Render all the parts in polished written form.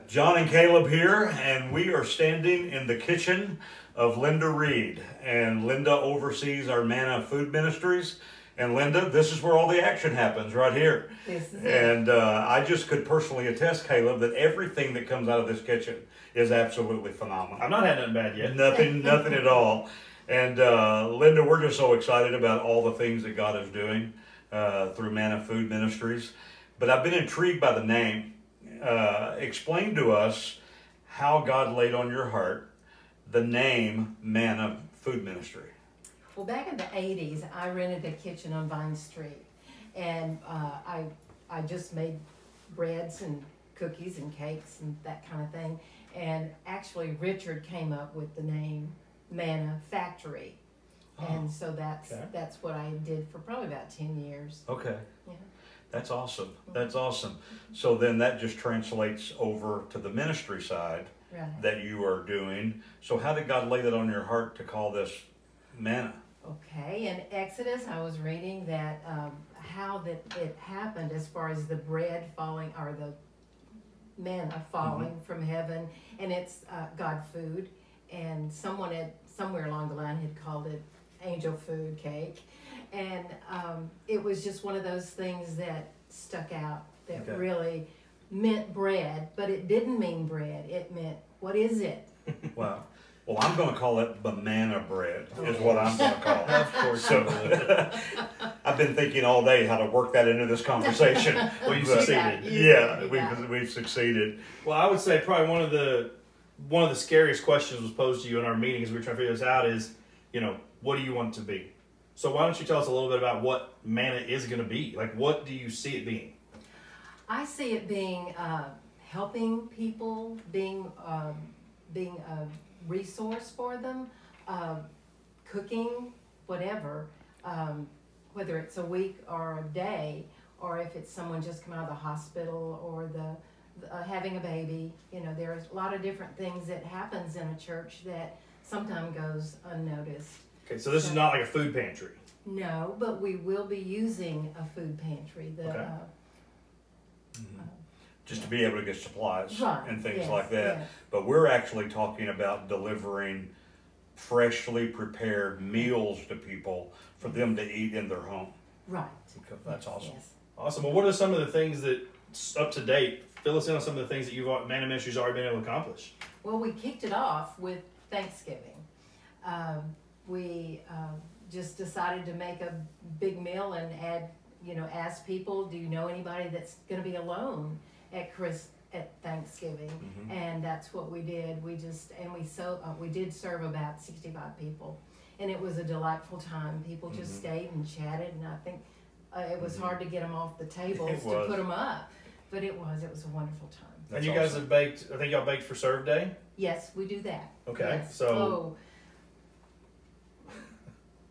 John and Caleb here, and we are standing in the kitchen of Linda Reed. And Linda oversees our Manna Food Ministries. And Linda, this is where all the action happens, right here. This is and I just could personally attest, Caleb, that everything that comes out of this kitchen is absolutely phenomenal. I've not had nothing bad yet. Nothing at all. And Linda, we're just so excited about all the things that God is doing through Manna Food Ministries. But I've been intrigued by the name. Explain to us how God laid on your heart the name Manna Food Ministry. Well, back in the 80s, I rented a kitchen on Vine Street, and I just made breads and cookies and cakes and that kind of thing. And actually, Richard came up with the name Manna Factory, and so that's what I did for probably about 10 years. Okay. Yeah. That's awesome. That's awesome. So then that just translates over to the ministry side that you are doing. So how did God lay that on your heart to call this Manna? Okay, in Exodus, I was reading that how that it happened as far as the bread falling, or the manna falling from heaven, and it's God food. And someone somewhere along the line had called it angel food cake. And it was just one of those things that stuck out, that really meant bread, but it didn't mean bread. It meant, what is it? Wow. Well, I'm going to call it banana bread, is what I'm going to call it. Of course. So, I've been thinking all day how to work that into this conversation. Well, you succeeded. Yeah, we've succeeded. Well, I would say probably one of the scariest questions was posed to you in our meeting as we were trying to figure this out is, what do you want it to be? So why don't you tell us a little bit about what Manna is going to be? Like, what do you see it being? I see it being helping people, being a resource for them, cooking, whatever, whether it's a week or a day, or if it's someone just come out of the hospital, or having a baby. There's a lot of different things that happens in a church that sometimes goes unnoticed. Okay, so this is not like a food pantry. No, but we will be using a food pantry. Just to be able to get supplies and things like that. Yes. But we're actually talking about delivering freshly prepared meals to people for them to eat in their home. Right. That's awesome. Yes. Awesome. Well, what are some of the things that, up to date, fill us in on some of the things that Manna Ministries already been able to accomplish? Well, we kicked it off with Thanksgiving. We just decided to make a big meal and ask people, do you know anybody that's going to be alone at Thanksgiving? And that's what we did. We did serve about 65 people, and it was a delightful time. People just stayed and chatted, and I think it was hard to get them off the tables to put them up, but it was a wonderful time. And you guys have baked, I think y'all baked for Serve Day? Yes, we do that. Okay, yes. so...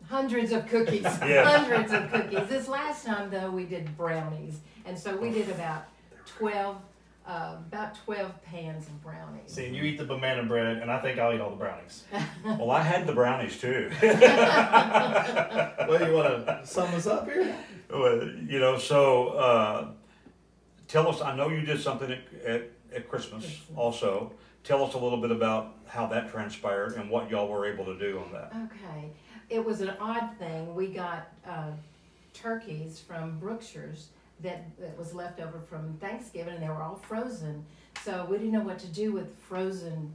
Hundreds of cookies, hundreds of cookies. This last time, though, we did brownies, and so we did about 12 pans of brownies. See, and you eat the banana bread, and I think I'll eat all the brownies. Well, I had the brownies too. Well, you want to sum us up here? Well, so tell us, I know you did something at Christmas also. Tell us a little bit about how that transpired and what y'all were able to do on that. Okay. It was an odd thing. We got turkeys from Brookshire's that was left over from Thanksgiving, and they were all frozen. So we didn't know what to do with frozen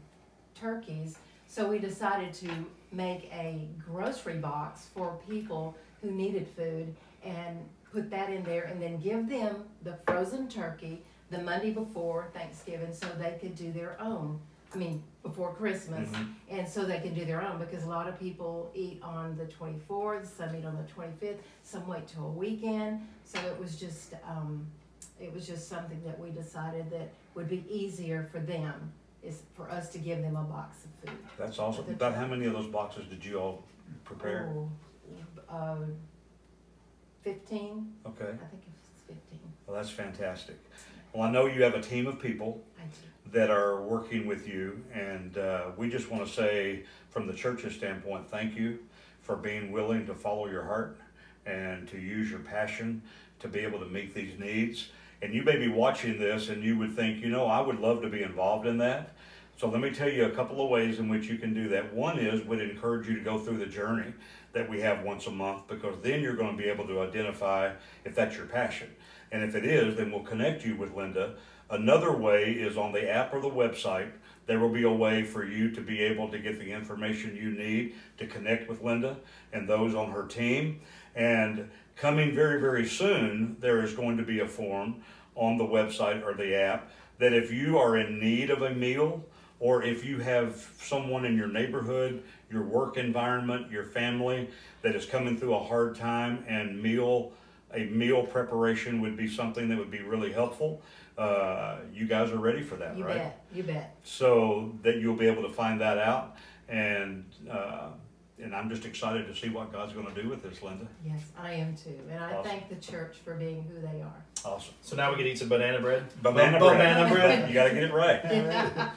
turkeys. So we decided to make a grocery box for people who needed food and put that in there, and then give them the frozen turkey the Monday before Thanksgiving so they could do their own. Before Christmas, and so they can do their own, because a lot of people eat on the 24th, some eat on the 25th, some wait till a weekend. So it was just something that we decided that would be easier for them, is for us to give them a box of food. That's awesome. About how many of those boxes did you all prepare? 15. Okay. I think it was 15. Well, that's fantastic. Well, I know you have a team of people that are working with you, and we just want to say, from the church's standpoint, thank you for being willing to follow your heart and to use your passion to be able to meet these needs. And you may be watching this and you would think, I would love to be involved in that. So let me tell you a couple of ways in which you can do that. One is, would encourage you to go through the journey that we have once a month, because then you're going to be able to identify if that's your passion. And if it is, then we'll connect you with Linda. Another way is on the app or the website. There will be a way for you to be able to get the information you need to connect with Linda and those on her team. And coming very, very soon, there is going to be a form on the website or the app that if you are in need of a meal, or if you have someone in your neighborhood, your work environment, your family that is coming through a hard time, and a meal preparation would be something that would be really helpful. You guys are ready for that, right? You bet. So that you'll be able to find that out, and I'm just excited to see what God's going to do with this, Linda. Yes, I am too, and I Awesome. thank the church for being who they are. Awesome. So now we can eat some banana bread. Banana bread. Banana bread. You got to get it right.